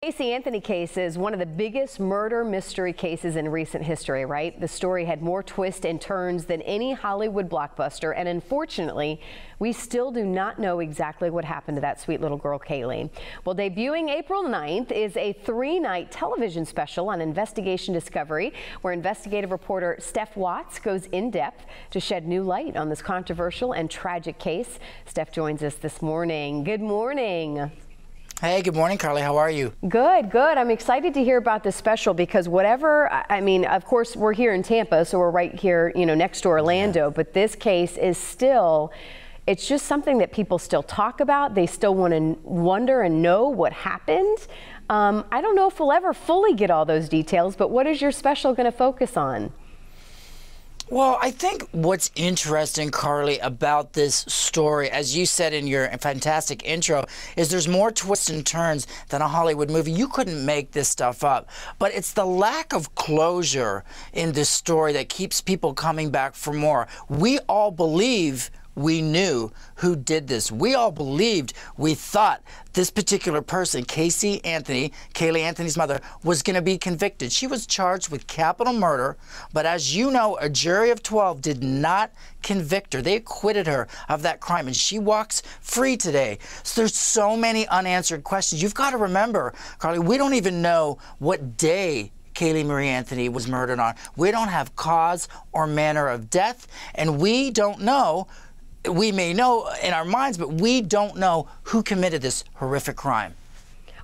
Casey Anthony case is one of the biggest murder mystery cases in recent history, right? The story had more twists and turns than any Hollywood blockbuster, and unfortunately, we still do not know exactly what happened to that sweet little girl, Kaylee. Well, debuting April 9th is a 3-night television special on Investigation Discovery, where investigative reporter Steph Watts goes in depth to shed new light on this controversial and tragic case. Steph joins us this morning. Good morning. Hey, good morning, Carly. How are you? Good, good. I'm excited to hear about this special because whatever, I mean, of course, we're here in Tampa, so we're right here, you know, next to Orlando, but this case is still, it's just something that people still talk about. They still want to wonder and know what happened. I don't know if we'll ever fully get all those details, but what is your special going to focus on? Well, I think what's interesting, Carly, about this story, as you said in your fantastic intro, is there's more twists and turns than a Hollywood movie. You couldn't make this stuff up. But it's the lack of closure in this story that keeps people coming back for more. We all believe we knew who did this. We all believed, we thought this particular person, Casey Anthony, Kaylee Anthony's mother, was going to be convicted. She was charged with capital murder, but as you know, a jury of 12 did not convict her. They acquitted her of that crime, and she walks free today. So there's so many unanswered questions. You've got to remember, Carly, we don't even know what day Kaylee Marie Anthony was murdered on. We don't have cause or manner of death, and we don't know. We may know in our minds, but we don't know who committed this horrific crime.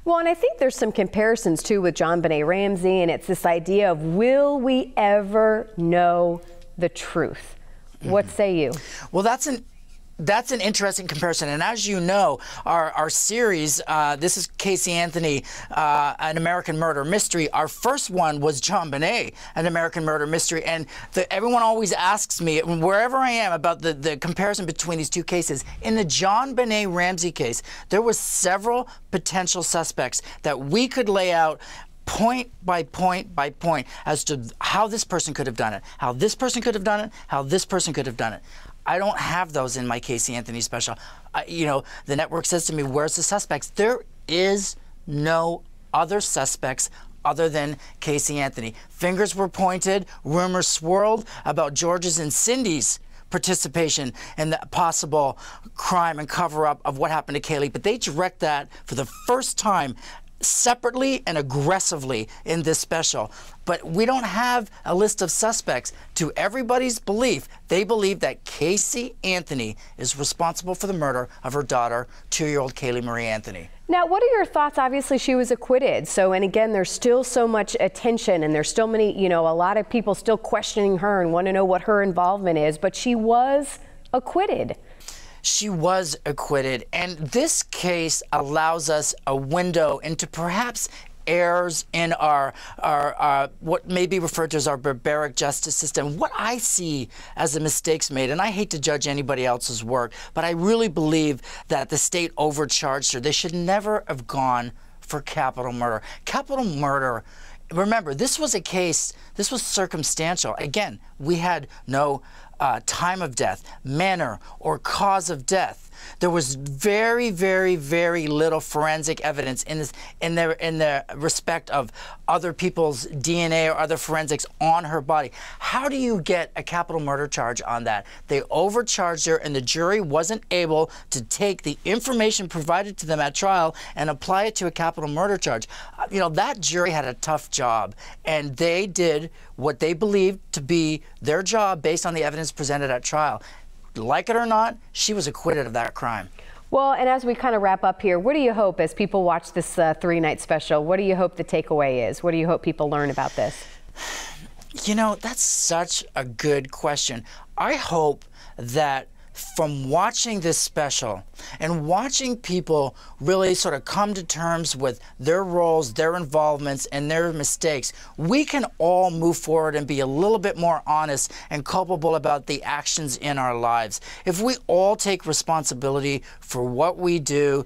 Well, and I think there's some comparisons too with JonBenet Ramsey, and it's this idea of, will we ever know the truth? What say you? Well, that's an interesting comparison. And as you know, our series, this is Casey Anthony, An American Murder Mystery. Our first one was JonBenet, An American Murder Mystery. And everyone always asks me, wherever I am, about the comparison between these two cases. In the JonBenet Ramsey case, there was several potential suspects that we could lay out point by point by point as to how this person could have done it, how this person could have done it, how this person could have done it. I don't have those in my Casey Anthony special. You know, the network says to me, where's the suspects? There is no other suspects other than Casey Anthony. Fingers were pointed, rumors swirled about George's and Cindy's participation in the possible crime and cover-up of what happened to Kaylee, but they direct that for the first time separately and aggressively in this special. But we don't have a list of suspects. To everybody's belief, they believe that Casey Anthony is responsible for the murder of her daughter, 2-year-old Kaylee Marie Anthony. Now, what are your thoughts? Obviously, she was acquitted. So, and again, there's still so much attention, and there's still many, you know, a lot of people still questioning her and want to know what her involvement is, but she was acquitted. She was acquitted, and this case allows us a window into perhaps errors in our what may be referred to as our barbaric justice system. What I see as the mistakes made, and I hate to judge anybody else's work, but I really believe that the state overcharged her. They should never have gone for capital murder. Capital murder, remember, this was a case, this was circumstantial. Again, we had no time of death, manner, or cause of death. There was very, very, very little forensic evidence in this, in the respect of other people's DNA or other forensics on her body. How do you get a capital murder charge on that? They overcharged her, and the jury wasn't able to take the information provided to them at trial and apply it to a capital murder charge. You know, that jury had a tough job, and they did what they believed to be their job based on the evidence presented at trial. Like it or not, she was acquitted of that crime. Well, and as we kind of wrap up here, what do you hope as people watch this 3-night special? What do you hope the takeaway is? What do you hope people learn about this? You know, that's such a good question. I hope that from watching this special and watching people really sort of come to terms with their roles, their involvements, and their mistakes, we can all move forward and be a little bit more honest and culpable about the actions in our lives. If we all take responsibility for what we do,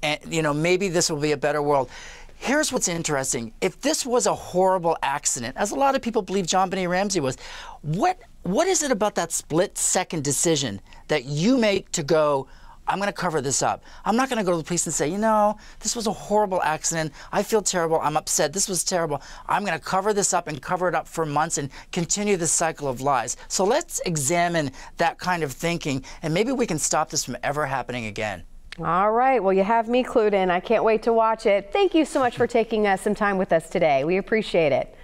and, you know, maybe this will be a better world. Here's what's interesting. If this was a horrible accident, as a lot of people believe JonBenet Ramsey was, what is it about that split-second decision that you make to go, I'm going to cover this up. I'm not going to go to the police and say, you know, this was a horrible accident. I feel terrible. I'm upset. This was terrible. I'm going to cover this up and cover it up for months and continue this cycle of lies. So let's examine that kind of thinking, and maybe we can stop this from ever happening again. All right. Well, you have me clued in. I can't wait to watch it. Thank you so much for taking some time with us today. We appreciate it.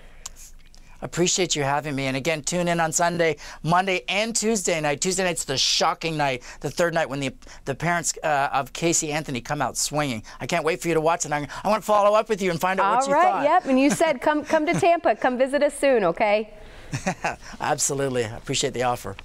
Appreciate you having me. And again, tune in on Sunday, Monday, and Tuesday night. Tuesday night's the shocking night, the third night when the parents of Casey Anthony come out swinging. I can't wait for you to watch it. I want to follow up with you and find out what you thought. All right. Yep. And you said come to Tampa. Come visit us soon, okay? Absolutely. I appreciate the offer.